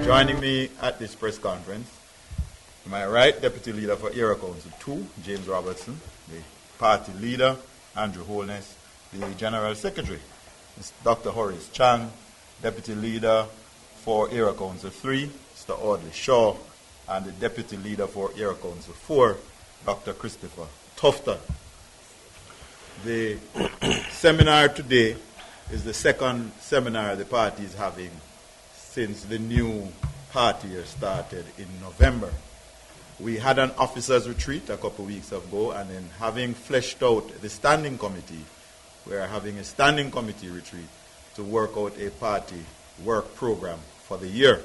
Joining me at this press conference, to my right, Deputy Leader for Area Council 2, James Robertson, the party leader, Andrew Holness, the General Secretary, Dr. Horace Chang, Deputy Leader for Area Council 3, Mr. Audley Shaw, and the Deputy Leader for Area Council 4, Dr. Christopher Tufton. The seminar today is the second seminar the party is having since the new party year started in November. We had an officers' retreat a couple of weeks ago, and then having fleshed out the standing committee, we are having a standing committee retreat to work out a party work program for the year.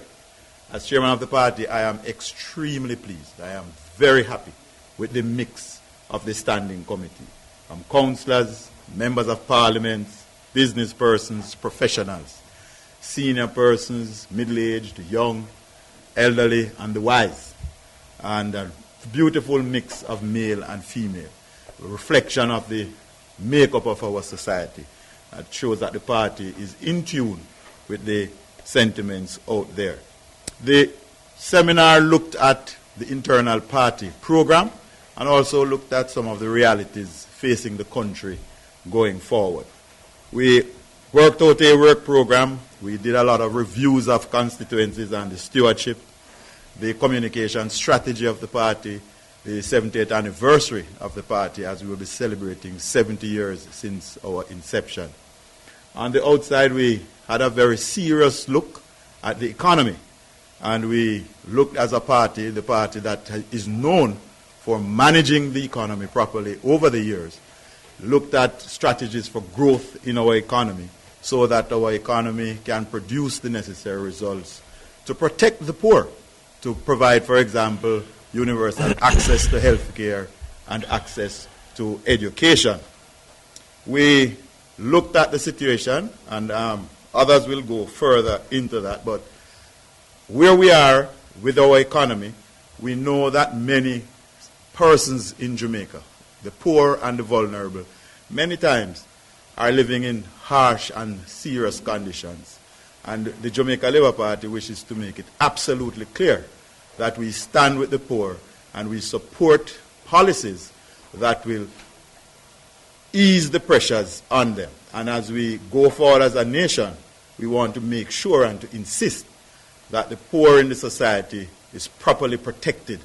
As chairman of the party, I am extremely pleased. I am very happy with the mix of the standing committee, from councillors, members of parliament, business persons, professionals, senior persons, middle-aged, young, elderly, and the wise. And a beautiful mix of male and female, a reflection of the makeup of our society that shows that the party is in tune with the sentiments out there. The seminar looked at the internal party program and also looked at some of the realities facing the country going forward. We worked out a work program. We did a lot of reviews of constituencies and the stewardship, the communication strategy of the party, the 70th anniversary of the party, as we will be celebrating 70 years since our inception. On the outside, we had a very serious look at the economy, and we looked as a party, the party that is known for managing the economy properly over the years, looked at strategies for growth in our economy so that our economy can produce the necessary results to protect the poor, to provide, for example, universal access to health care and access to education. We looked at the situation, and others will go further into that, but where we are with our economy, we know that many persons in Jamaica, the poor and the vulnerable, many times are living in harsh and serious conditions. And the Jamaica Labour Party wishes to make it absolutely clear that we stand with the poor and we support policies that will ease the pressures on them. And as we go forward as a nation, we want to make sure and to insist that the poor in the society is properly protected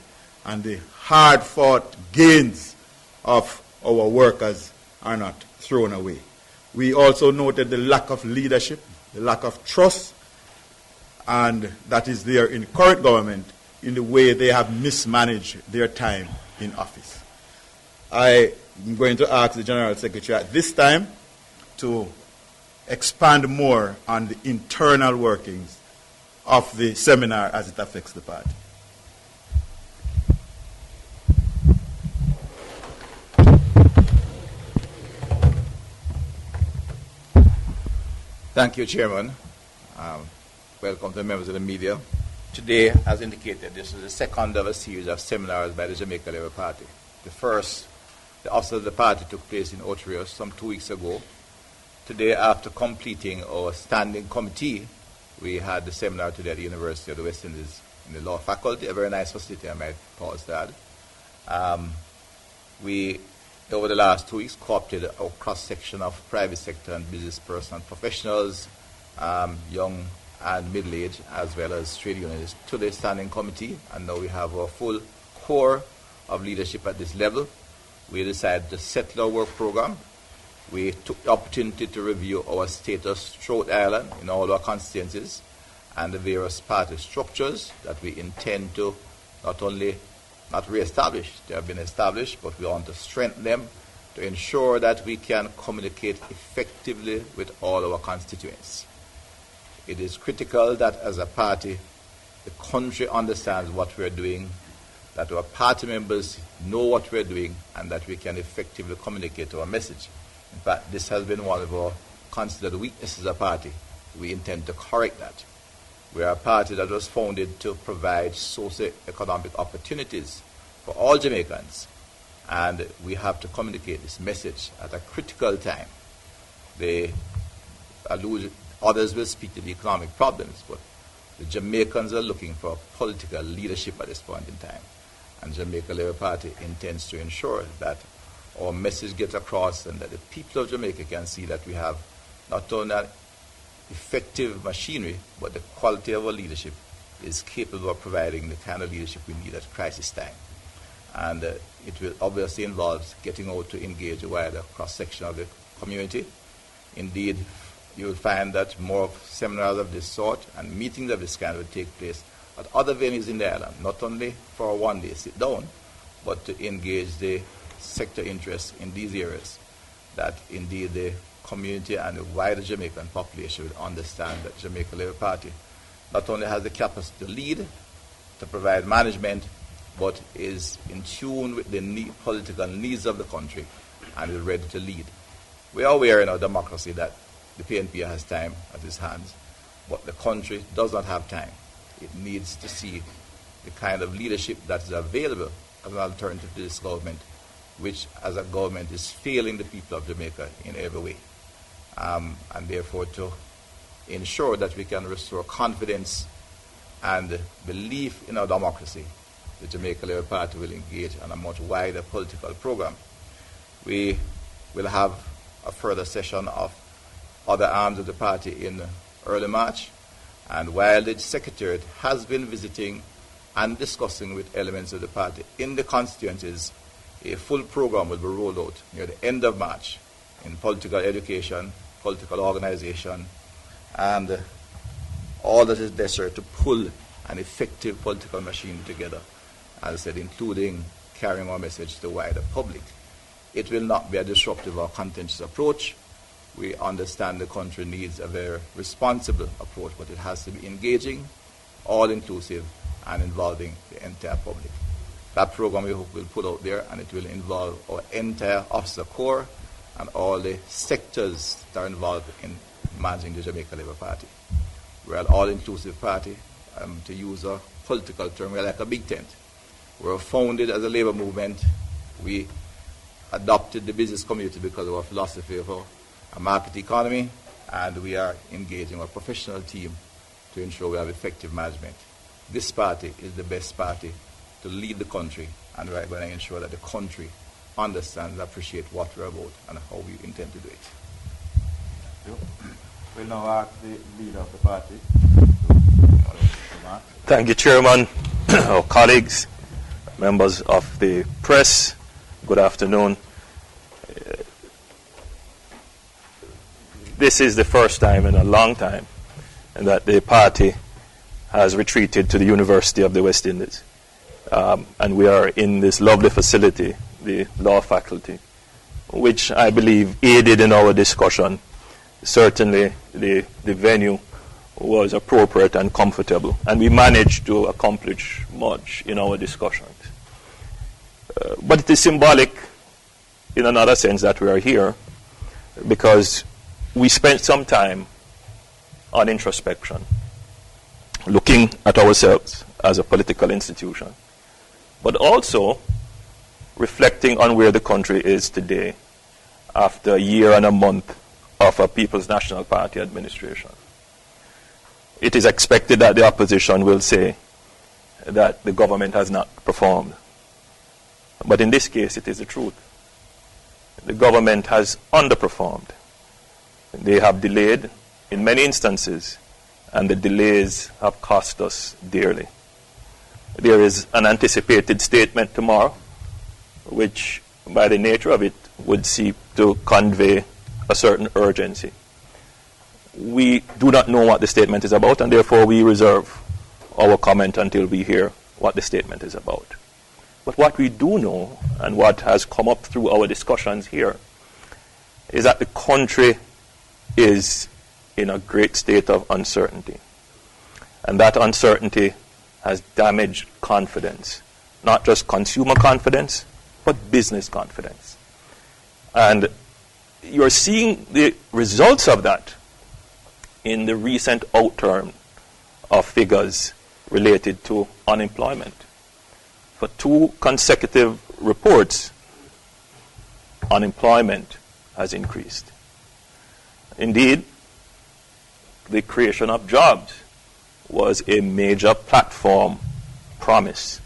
and the hard-fought gains of our workers are not thrown away. We also noted the lack of leadership, the lack of trust, and that is there in current government in the way they have mismanaged their time in office. I am going to ask the General Secretary at this time to expand more on the internal workings of the seminar as it affects the party. Thank you, Chairman. Welcome to the members of the media. Today, as indicated, this is the second of a series of seminars by the Jamaica Labour Party. The first, the office of the party, took place in Otrios some 2 weeks ago. Today, after completing our standing committee, we had the seminar today at the University of the West Indies in the law faculty, a very nice facility, I might pause that. We, over the last 2 weeks, co-opted a cross-section of private sector and business personnel and professionals, young and middle-aged, as well as trade unionists, to the standing committee, and now we have a full core of leadership at this level. We decided to settle our work program. We took the opportunity to review our status throughout Ireland in all our constituencies and the various party structures that we intend to not re-establish, they have been established, but we want to strengthen them to ensure that we can communicate effectively with all our constituents. It is critical that as a party, the country understands what we are doing, that our party members know what we are doing, and that we can effectively communicate our message. In fact, this has been one of our considered weaknesses as a party. We intend to correct that. We are a party that was founded to provide socio-economic opportunities for all Jamaicans, and we have to communicate this message at a critical time. Others will speak to the economic problems, but The Jamaicans are looking for political leadership at this point in time. And Jamaica Labour Party intends to ensure that our message gets across and that the people of Jamaica can see that we have not only an effective machinery, but the quality of our leadership is capable of providing the kind of leadership we need at crisis time. And it will obviously involve getting out to engage a wider cross-section of the community. Indeed, you will find that more seminars of this sort and meetings of this kind will take place at other venues in the island, not only for a one-day sit-down, but to engage the sector interests in these areas, that indeed the community and the wider Jamaican population will understand that Jamaica Labour Party not only has the capacity to lead, to provide management, but is in tune with the political needs of the country and is ready to lead. We are aware in our democracy that the PNP has time at its hands, but the country does not have time. It needs to see the kind of leadership that is available as an alternative to this government, which as a government is failing the people of Jamaica in every way. And therefore to ensure that we can restore confidence and belief in our democracy, the Jamaica Labour Party will engage on a much wider political program. We will have a further session of other arms of the party in early March. And while the Secretariat has been visiting and discussing with elements of the party in the constituencies, a full program will be rolled out near the end of March in political education, political organization, and all that is necessary to pull an effective political machine together, as I said, including carrying our message to the wider public. It will not be a disruptive or contentious approach. We understand the country needs a very responsible approach, but it has to be engaging, all-inclusive, and involving the entire public. That program we hope will put out there, and it will involve our entire officer corps and all the sectors that are involved in managing the Jamaica Labour Party. We're an all-inclusive party. To use a political term, we're like a big tent. We were founded as a labor movement. We adopted the business community because of our philosophy of a market economy, and we are engaging our professional team to ensure we have effective management. This party is the best party to lead the country, and we're going to ensure that the country understands and appreciates what we're about and how we intend to do it. We'll now ask the leader of the party. Thank you, Chairman, our colleagues, members of the press. Good afternoon. This is the first time in a long time that the party has retreated to the University of the West Indies. And we are in this lovely facility, the law faculty, which I believe aided in our discussion. Certainly the venue was appropriate and comfortable, and we managed to accomplish much in our discussions. But it is symbolic in another sense that we are here because we spent some time on introspection, looking at ourselves as a political institution, but also reflecting on where the country is today after a year and a month of a People's National Party administration. It is expected that the opposition will say that the government has not performed. But in this case, it is the truth. The government has underperformed. They have delayed in many instances, and the delays have cost us dearly. There is an anticipated statement tomorrow, which by the nature of it would seek to convey a certain urgency. We do not know what the statement is about, and therefore we reserve our comment until we hear what the statement is about. But what we do know, and what has come up through our discussions here, is that the country is in a great state of uncertainty. And that uncertainty has damaged confidence, not just consumer confidence, but business confidence. And you're seeing the results of that in the recent outturn of figures related to unemployment. For 2 consecutive reports, unemployment has increased. Indeed, the creation of jobs was a major platform promise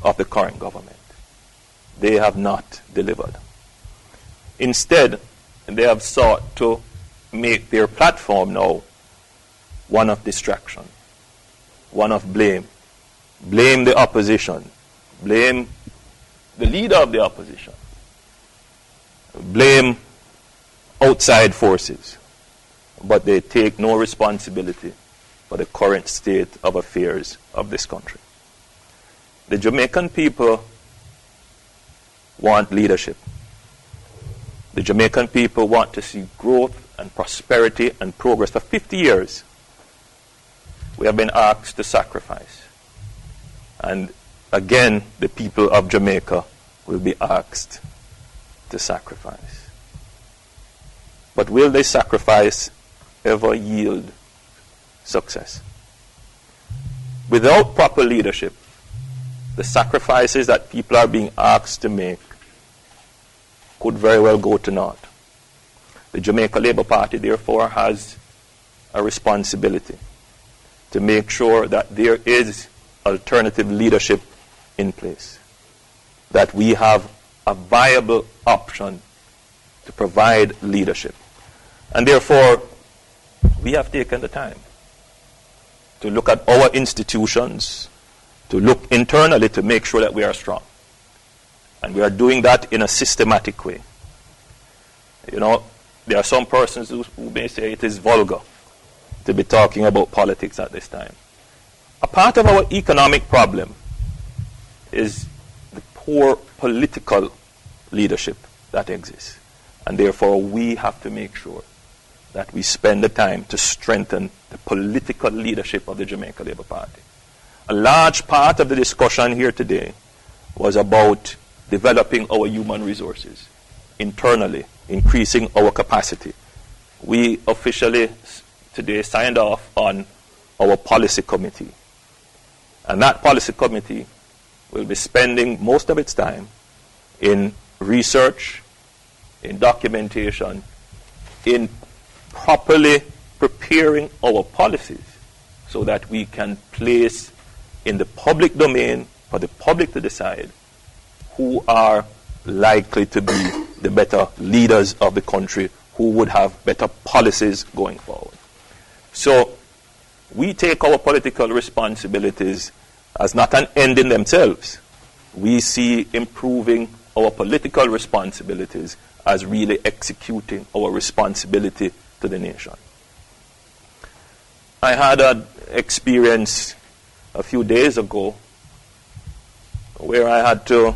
of the current government. They have not delivered. Instead, they have sought to make their platform now one of distraction, one of blame. Blame the opposition. Blame the leader of the opposition. Blame outside forces. But they take no responsibility for the current state of affairs of this country. The Jamaican people want leadership. The Jamaican people want to see growth and prosperity and progress. For 50 years, we have been asked to sacrifice. And again, the people of Jamaica will be asked to sacrifice. But will they sacrifice ever yield success? Without proper leadership, the sacrifices that people are being asked to make could very well go to naught. The Jamaica Labour Party, therefore, has a responsibility to make sure that there is alternative leadership in place, that we have a viable option to provide leadership. And therefore, we have taken the time to look at our institutions, to look internally to make sure that we are strong. And we are doing that in a systematic way. You know, there are some persons who may say it is vulgar to be talking about politics at this time. A part of our economic problem is the poor political leadership that exists. And therefore, we have to make sure that we spend the time to strengthen the political leadership of the Jamaica Labour Party. A large part of the discussion here today was about developing our human resources internally, increasing our capacity. We officially today signed off on our policy committee. And that policy committee will be spending most of its time in research, in documentation, in properly preparing our policies so that we can place in the public domain for the public to decide who are likely to be the better leaders of the country, who would have better policies going forward. So we take our political responsibilities as not an end in themselves. We see improving our political responsibilities as really executing our responsibility to the nation. I had an experience a few days ago where I had to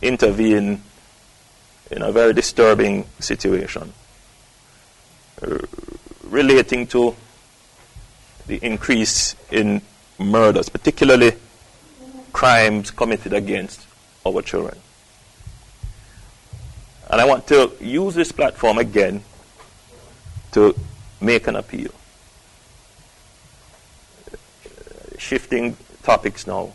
intervene in a very disturbing situation relating to the increase in murders, particularly crimes committed against our children. And I want to use this platform again to make an appeal. Shifting topics now.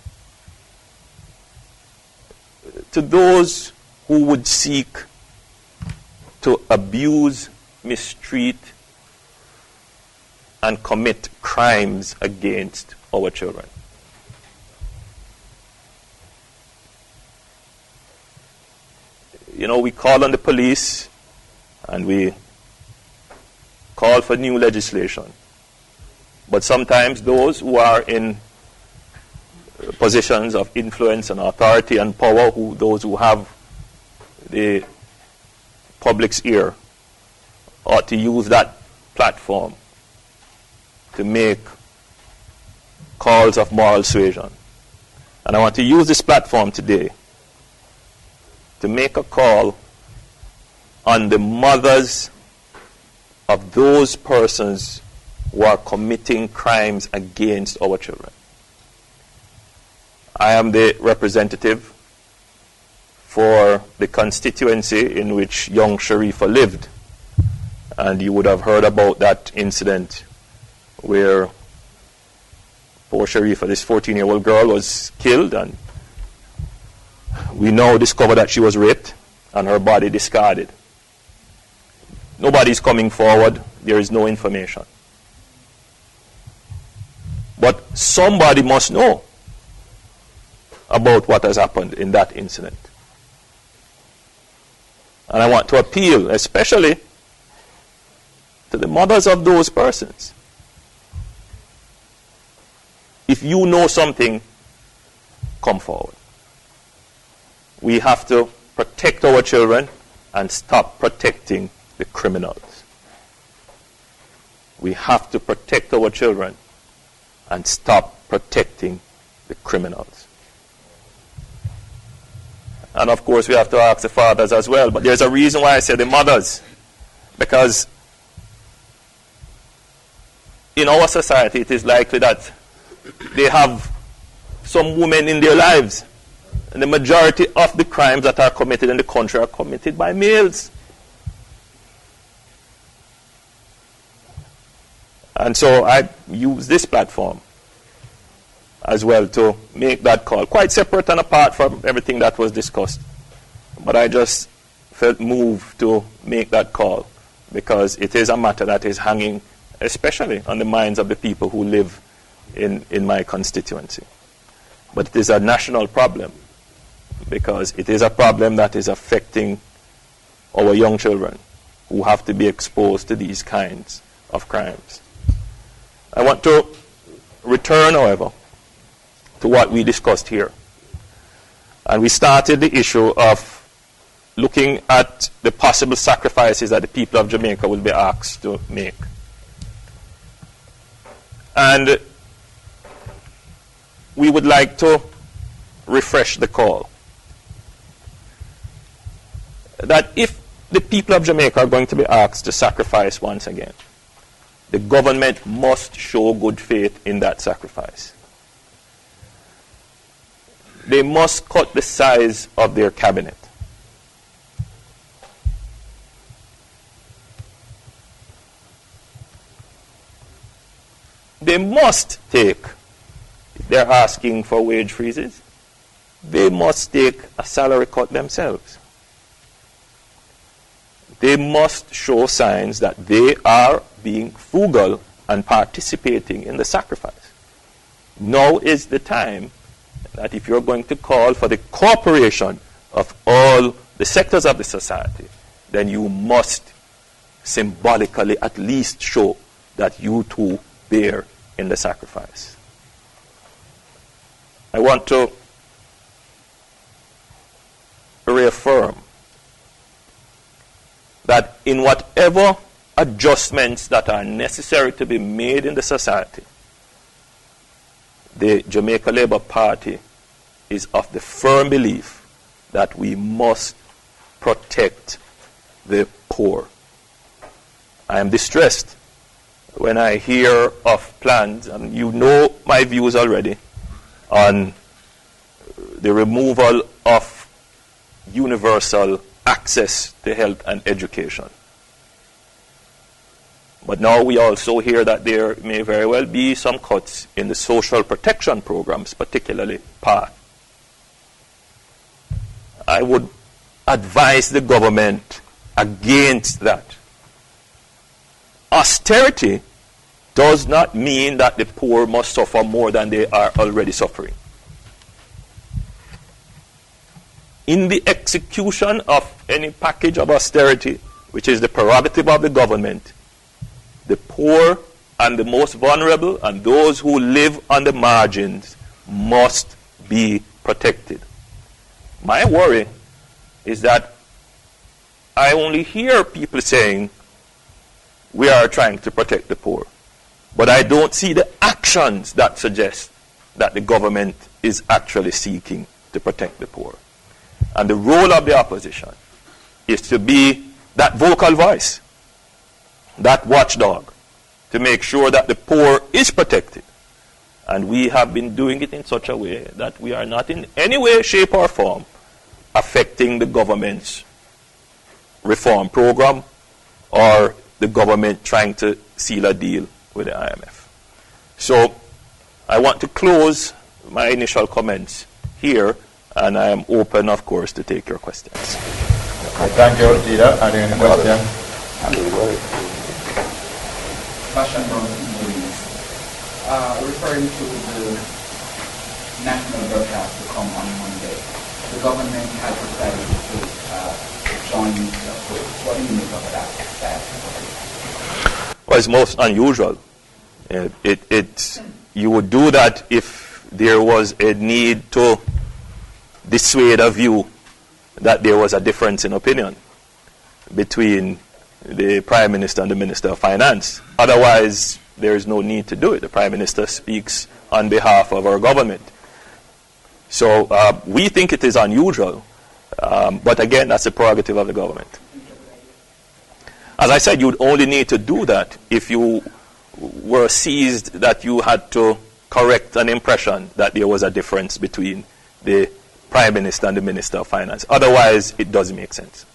To those who would seek to abuse, mistreat, and commit crimes against our children. You know, we call on the police and we call for new legislation. But sometimes those who are in positions of influence and authority and power, those who have the public's ear, ought to use that platform to make calls of moral suasion. And I want to use this platform today to make a call on the mothers of those persons who are committing crimes against our children. I am the representative for the constituency in which young Sharifa lived. And you would have heard about that incident where poor Sharifa, this 14-year-old girl, was killed, and we now discover that she was raped and her body discarded. Nobody's coming forward. There is no information. But somebody must know about what has happened in that incident. And I want to appeal especially to the mothers of those persons. If you know something, come forward. We have to protect our children and stop protecting the criminals. We have to protect our children and stop protecting the criminals. And of course we have to ask the fathers as well. But there's a reason why I say the mothers. Because in our society it is likely that they have some women in their lives. And the majority of the crimes that are committed in the country are committed by males. And so I use this platform as well to make that call, quite separate and apart from everything that was discussed. But I just felt moved to make that call because it is a matter that is hanging especially on the minds of the people who live in my constituency. But it is a national problem because it is a problem that is affecting our young children who have to be exposed to these kinds of crimes. I want to return, however, to what we discussed here. And we started the issue of looking at the possible sacrifices that the people of Jamaica will be asked to make. And we would like to refresh the call that if the people of Jamaica are going to be asked to sacrifice once again, the government must show good faith in that sacrifice. They must cut the size of their cabinet. They must take, if they're asking for wage freezes, they must take a salary cut themselves. They must show signs that they are being frugal and participating in the sacrifice. Now is the time that if you're going to call for the cooperation of all the sectors of the society, then you must symbolically at least show that you too bear in the sacrifice. I want to reaffirm that in whatever adjustments that are necessary to be made in the society, the Jamaica Labour Party is of the firm belief that we must protect the poor. I am distressed when I hear of plans, and you know my views already, on the removal of universal access to health and education. But now we also hear that there may very well be some cuts in the social protection programs, particularly PATH. I would advise the government against that. Austerity does not mean that the poor must suffer more than they are already suffering. In the execution of any package of austerity, which is the prerogative of the government, the poor and the most vulnerable and those who live on the margins must be protected. My worry is that I only hear people saying we are trying to protect the poor, but I don't see the actions that suggest that the government is actually seeking to protect the poor. And the role of the opposition is to be that vocal voice, that watchdog, to make sure that the poor is protected. And we have been doing it in such a way that we are not in any way, shape, or form affecting the government's reform program or the government trying to seal a deal with the IMF. So I want to close my initial comments here, and I am open, of course, to take your questions. Okay, thank you, Leader. Are there any questions? referring to the national broadcast to come on Monday, the government has decided to join the approach. What do you make of that? Well, it's most unusual. You would do that if there was a need to dissuade a view that there was a difference in opinion between the Prime Minister and the Minister of Finance. Otherwise, there is no need to do it. The Prime Minister speaks on behalf of our government. So we think it is unusual, but again, that's the prerogative of the government. As I said, you'd only need to do that if you were seized that you had to correct an impression that there was a difference between the Prime Minister and the Minister of Finance. Otherwise, it doesn't make sense.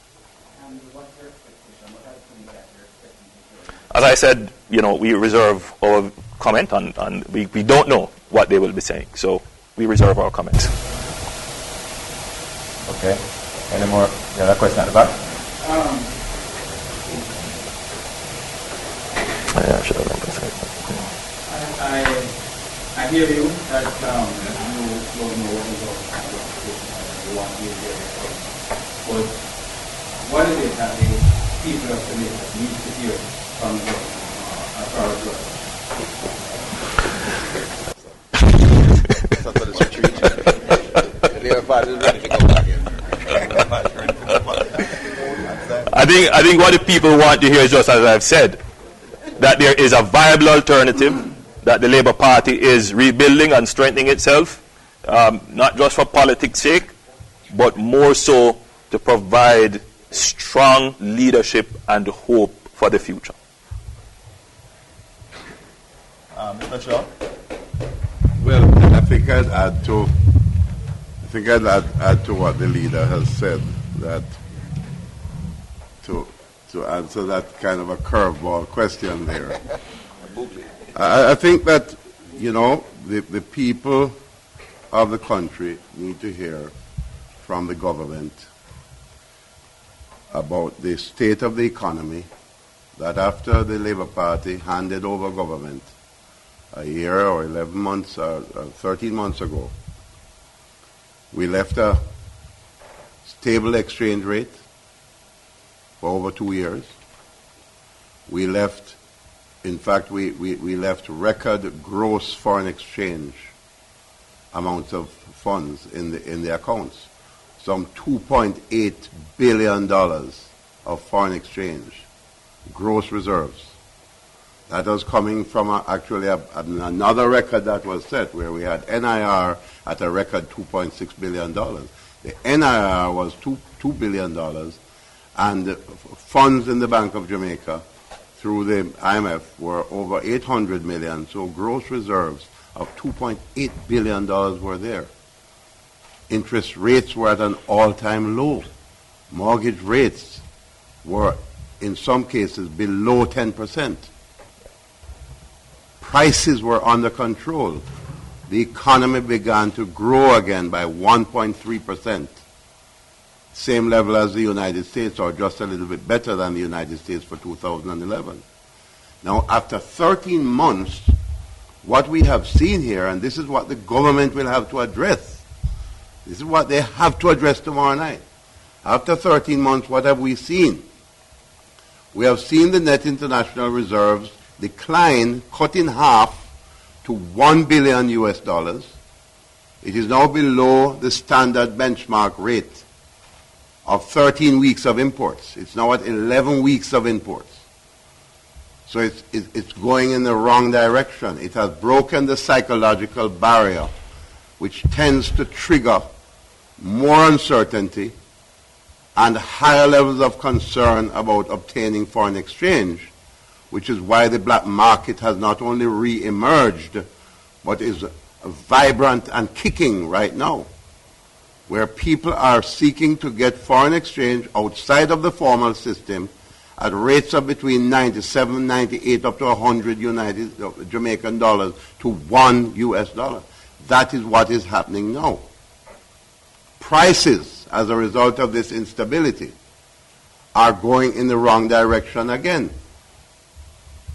And what's your expectation? What are the things that you're expecting? As I said, we reserve our comment on we don't know what they will be saying. So we reserve our comments. Okay. Any more? You have a question at the back? I hear you that you don't know what is our you want to hear but what is it that the people of Jamaica need to hear from the I think what the people want to hear is just as I've said, that there is a viable alternative, that the Labour Party is rebuilding and strengthening itself, not just for politics' sake, but more so to provide strong leadership and hope for the future. Mr. Shaw? Well, I think I'd add to what the leader has said, that to answer that kind of a curveball question there. I think that, the people of the country need to hear from the government about the state of the economy, that after the Labour Party handed over government a year or 11 months or 13 months ago, we left a stable exchange rate for over 2 years. We left, in fact, we left record gross foreign exchange amounts of funds in the accounts. Some $2.8 billion of foreign exchange, gross reserves. That was coming from another record that was set, where we had NIR at a record $2.6 billion. The NIR was $2 billion, and funds in the Bank of Jamaica through the IMF were over 800 million, so gross reserves of $2.8 billion were there. Interest rates were at an all-time low. Mortgage rates were, in some cases, below 10%. Prices were under control. The economy began to grow again by 1.3%. Same level as the United States, or just a little bit better than the United States for 2011. Now, after 13 months, what we have seen here, and this is what the government will have to address, this is what they have to address tomorrow night. After 13 months, what have we seen? We have seen the net international reserves decline, cut in half to $1 billion US. It is now below the standard benchmark rate of 13 weeks of imports. It's now at 11 weeks of imports. So it's going in the wrong direction. It has broken the psychological barrier, which tends to trigger more uncertainty and higher levels of concern about obtaining foreign exchange, which is why the black market has not only re-emerged, but is vibrant and kicking right now, where people are seeking to get foreign exchange outside of the formal system at rates of between 97, 98, up to 100 Jamaican dollars to $1 US. That is what is happening now. Prices, as a result of this instability, are going in the wrong direction again.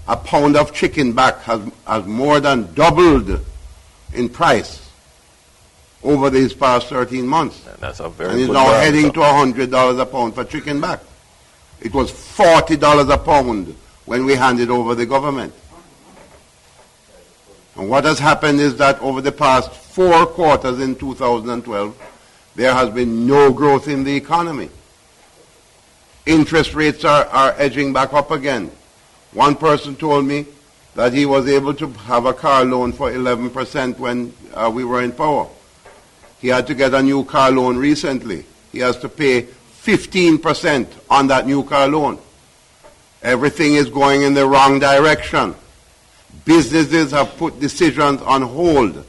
a pound of chicken back has more than doubled in price over these past 13 months. And that's a very and is good now barometer. heading to $100 a pound for chicken back. It was $40 a pound when we handed over the government. And what has happened is that over the past 4 quarters in 2012, there has been no growth in the economy. Interest rates are edging back up again. One person told me that he was able to have a car loan for 11% when we were in power. He had to get a new car loan recently. He has to pay 15% on that new car loan. Everything is going in the wrong direction. Businesses have put decisions on hold.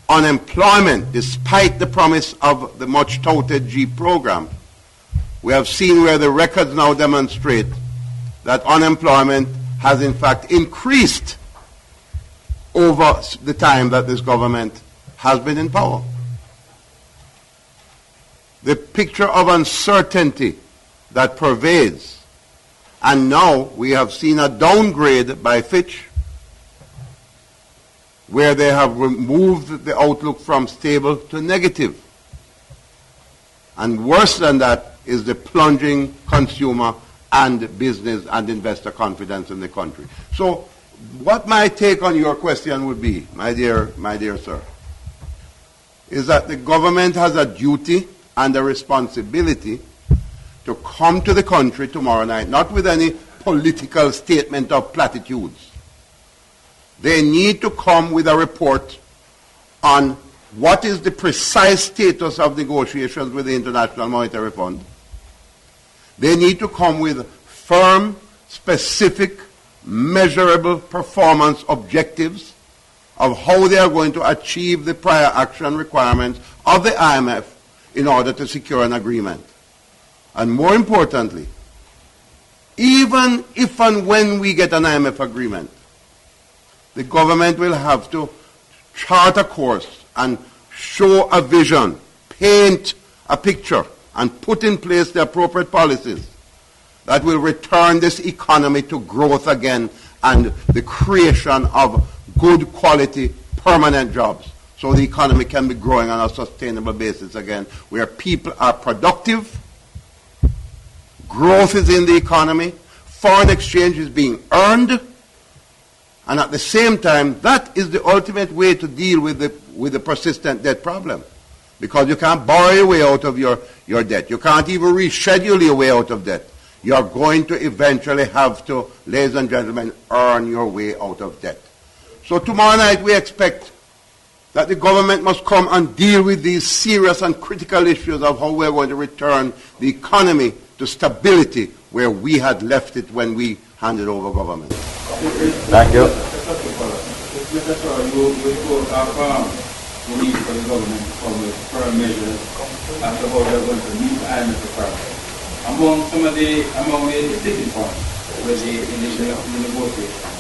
Unemployment, despite the promise of the much-touted G program, we have seen where the records now demonstrate that unemployment has in fact increased over the time that this government has been in power. The picture of uncertainty that pervades, and now we have seen a downgrade by Fitch where they have removed the outlook from stable to negative. And worse than that is the plunging consumer and business and investor confidence in the country. So what my take on your question would be, my dear sir, is that the government has a duty and a responsibility to come to the country tomorrow night, not with any political statement of platitudes. They need to come with a report on what is the precise status of negotiations with the International Monetary Fund. They need to come with firm, specific, measurable performance objectives of how they are going to achieve the prior action requirements of the IMF in order to secure an agreement. And more importantly, even if and when we get an IMF agreement, the government will have to chart a course and show a vision, paint a picture, and put in place the appropriate policies that will return this economy to growth again and the creation of good quality permanent jobs so the economy can be growing on a sustainable basis again, where people are productive, growth is in the economy, foreign exchange is being earned, and at the same time, that is the ultimate way to deal with the persistent debt problem. Because you can't borrow your way out of your debt. You can't even reschedule your way out of debt. You're going to eventually have to, ladies and gentlemen, earn your way out of debt. So tomorrow night we expect that the government must come and deal with these serious and critical issues of how we're going to return the economy to stability where we had left it when we handed over government. Thank you. Mr. Sir, you spoke of the need for the government to come with firm measures as to how they're going to meet the IMF requirements. Among the sticking points with the negotiation,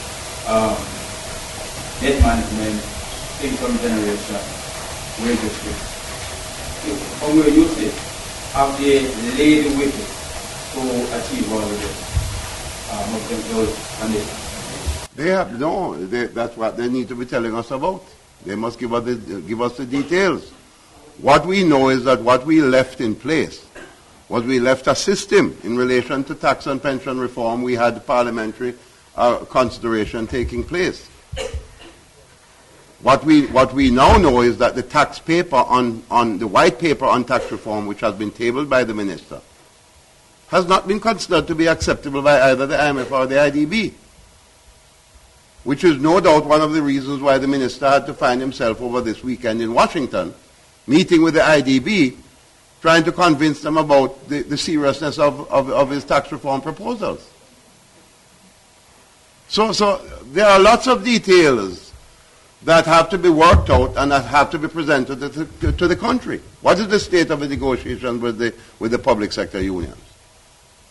debt management, income generation, wage restriction. From where you sit, have they laid the wicket to achieve all of this? They have that's what they need to be telling us about. They must give us the details. What we know is that what we left in place was we left a system in relation to tax and pension reform. We had parliamentary consideration taking place. What we now know is that the tax paper on the white paper on tax reform, which has been tabled by the minister, has not been considered to be acceptable by either the IMF or the IDB, which is no doubt one of the reasons why the minister had to find himself over this weekend in Washington, meeting with the IDB, trying to convince them about the seriousness of his tax reform proposals. So there are lots of details that have to be worked out and that have to be presented to the country. What is the state of the negotiations with the public sector unions?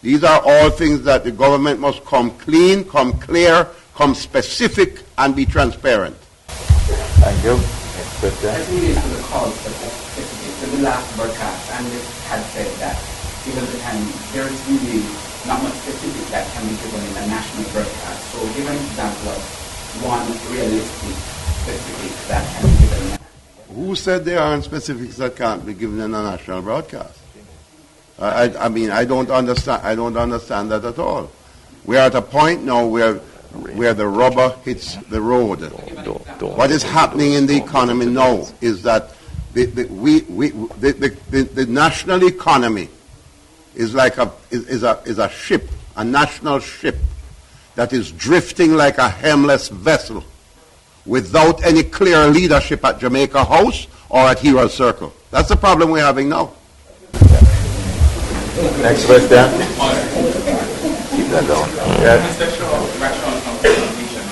These are all things that the government must come clean, come clear, come specific, and be transparent. Thank you. Next question. As it relates to the call to the last broadcast, and had said that given the time, there is really not much specific that can be given in a national broadcast. So give an example of one realistic specific that can be given. Who said there aren't specifics that can't be given in a national broadcast? I mean, I don't understand that at all. We're at a point now where the rubber hits the road. What is happening in the economy now is that the national economy is like a ship, a national ship that is drifting like a helmless vessel without any clear leadership at Jamaica House or at Hero Circle. That's the problem we're having now. Next question. Keep that down. Yeah. Mr. Shaw, rational conversation,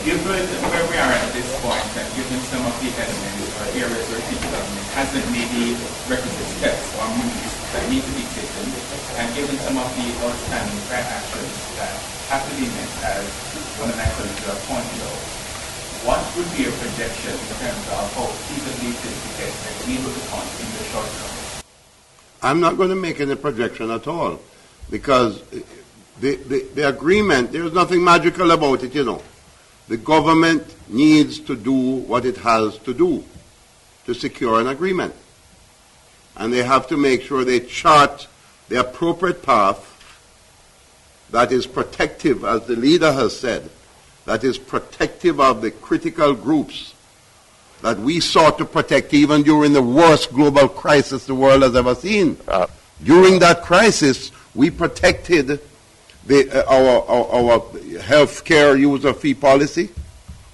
given where we are at this point, and given some of the elements or areas where the government hasn't made the requisite steps or moves that need to be taken, and given some of the outstanding right actions that have to be met, as one of my colleagues have pointed out, what would be a projection in terms of how feasibly this is get able to fund in the short term? I'm not going to make any projection at all, because the agreement, there's nothing magical about it, you know. The government needs to do what it has to do to secure an agreement. And they have to make sure they chart the appropriate path that is protective, as the leader has said, that is protective of the critical groups that we sought to protect even during the worst global crisis the world has ever seen. During that crisis, we protected our health care user fee policy.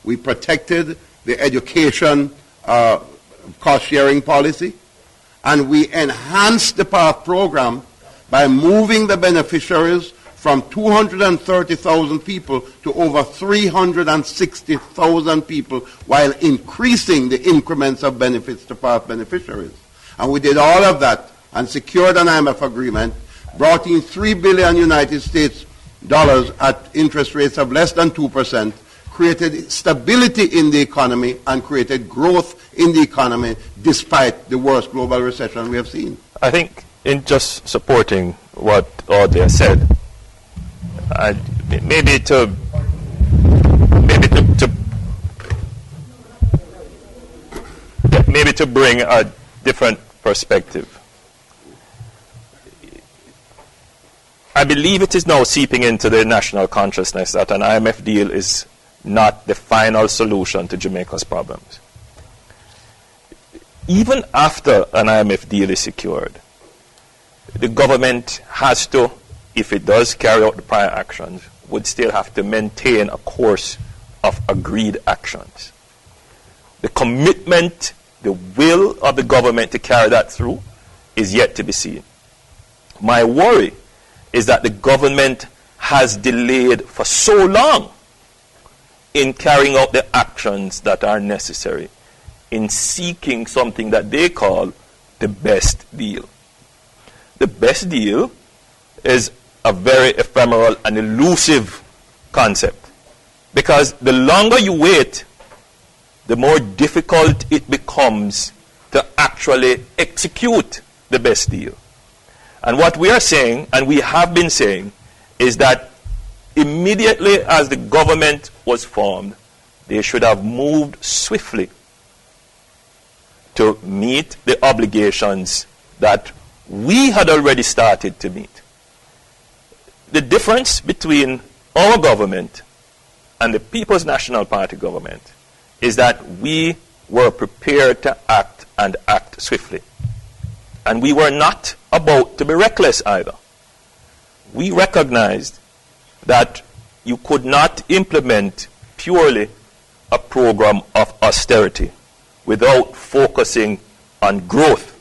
We protected the education cost-sharing policy. And we enhanced the PATH program by moving the beneficiaries from 230,000 people to over 360,000 people, while increasing the increments of benefits to PATH beneficiaries. And we did all of that and secured an IMF agreement, brought in $3 billion United States dollars at interest rates of less than 2%, created stability in the economy and created growth in the economy despite the worst global recession we have seen. I think in just supporting what Audley said, maybe to bring a different perspective. I believe it is now seeping into the national consciousness that an IMF deal is not the final solution to Jamaica's problems. Even after an IMF deal is secured, the government has to, if it does carry out the prior actions, would still have to maintain a course of agreed actions. The commitment, the will of the government to carry that through is yet to be seen. My worry is that the government has delayed for so long in carrying out the actions that are necessary in seeking something that they call the best deal. The best deal is a very ephemeral and elusive concept, because the longer you wait, the more difficult it becomes to actually execute the best deal. And what we are saying, and we have been saying, is that immediately as the government was formed, they should have moved swiftly to meet the obligations that we had already started to meet. The difference between our government and the People's National Party government is that we were prepared to act and act swiftly. And we were not about to be reckless either. We recognized that you could not implement purely a program of austerity without focusing on growth.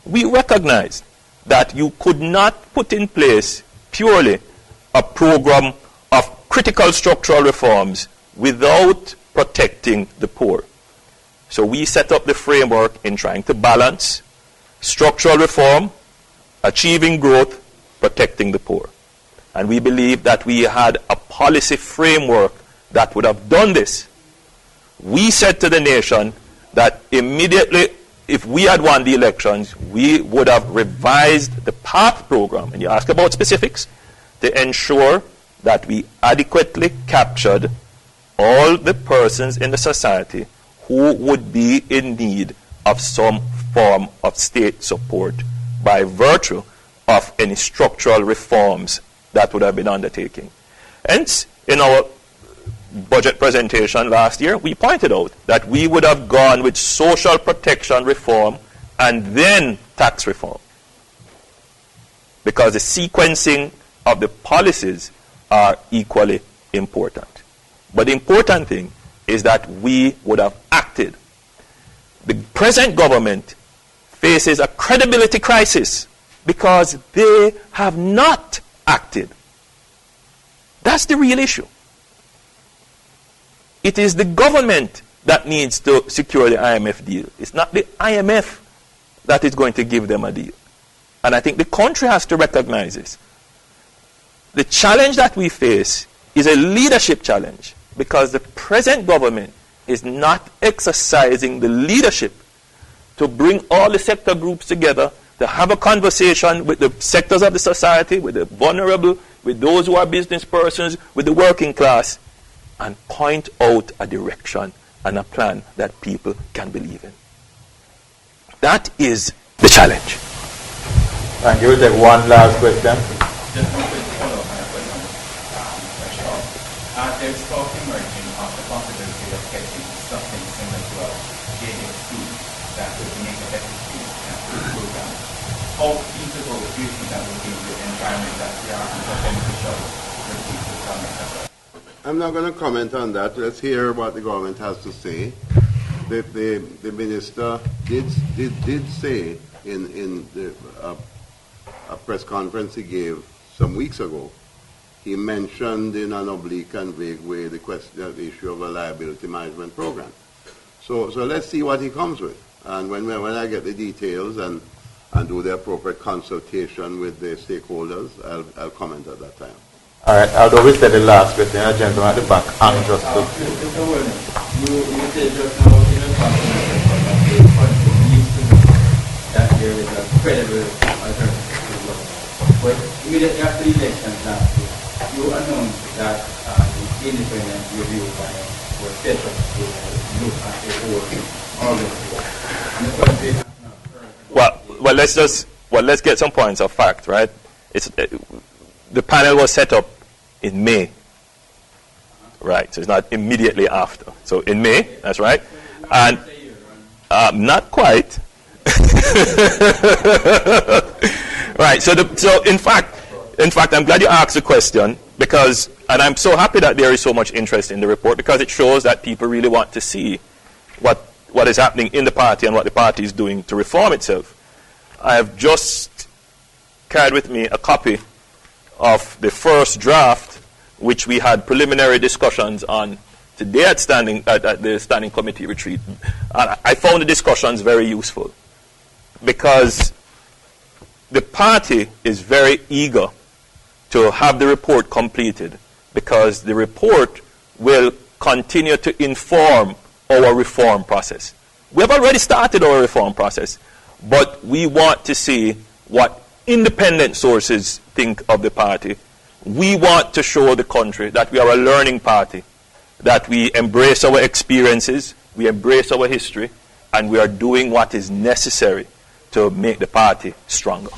We recognized that you could not put in place purely a program of critical structural reforms without protecting the poor. So we set up the framework in trying to balance structural reform, achieving growth, protecting the poor. And we believe that we had a policy framework that would have done this. We said to the nation that immediately if we had won the elections, we would have revised the PATH program, and you ask about specifics, to ensure that we adequately captured all the persons in the society who would be in need of some form of state support by virtue of any structural reforms that would have been undertaken. Hence, in our budget presentation last year, we pointed out that we would have gone with social protection reform and then tax reform, because the sequencing of the policies are equally important. But the important thing is that we would have acted. The present government faces a credibility crisis because they have not acted. That's the real issue. It is the government that needs to secure the IMF deal. It's not the IMF that is going to give them a deal. And I think the country has to recognize this. The challenge that we face is a leadership challenge because the present government is not exercising the leadership to bring all the sector groups together, to have a conversation with the sectors of the society, with the vulnerable, with those who are business persons, with the working class, and point out a direction and a plan that people can believe in. That is the challenge. Thank you. We'll take one last question. Just one quick follow-up on that question. There's talk emerging of the possibility of getting something similar to a JLP that would make a better program. How feasible do you think that would be in the environment that we are and how beneficial would be to government as well? I'm not going to comment on that. Let's hear what the government has to say. The minister did say in a press conference he gave some weeks ago, he mentioned in an oblique and vague way the issue of a liability management program. So let's see what he comes with. And when I get the details and do the appropriate consultation with the stakeholders, I'll comment at that time. All right, although we said the last question, a gentleman at the back, anxious to... Mr. Warren, you said just now in a conference that the country needs to know that there is a credible alternative to the law. But immediately after the elections last year, you announced that the independent review panel was set up to look at the whole organization. And the country has not heard... Let's get some points of fact, right? The panel was set up in May, right? So it's not immediately after. So in May, that's right. And not quite. Right. So in fact, I'm glad you asked the question because, and I'm so happy that there is so much interest in the report because it shows that people really want to see what is happening in the party and what the party is doing to reform itself. I have just carried with me a copy of the first draft, which we had preliminary discussions on today at the Standing Committee retreat. And I found the discussions very useful because the party is very eager to have the report completed because the report will continue to inform our reform process. We have already started our reform process, but we want to see what independent sources think of the party. We want to show the country that we are a learning party, that we embrace our experiences, we embrace our history, and we are doing what is necessary to make the party stronger.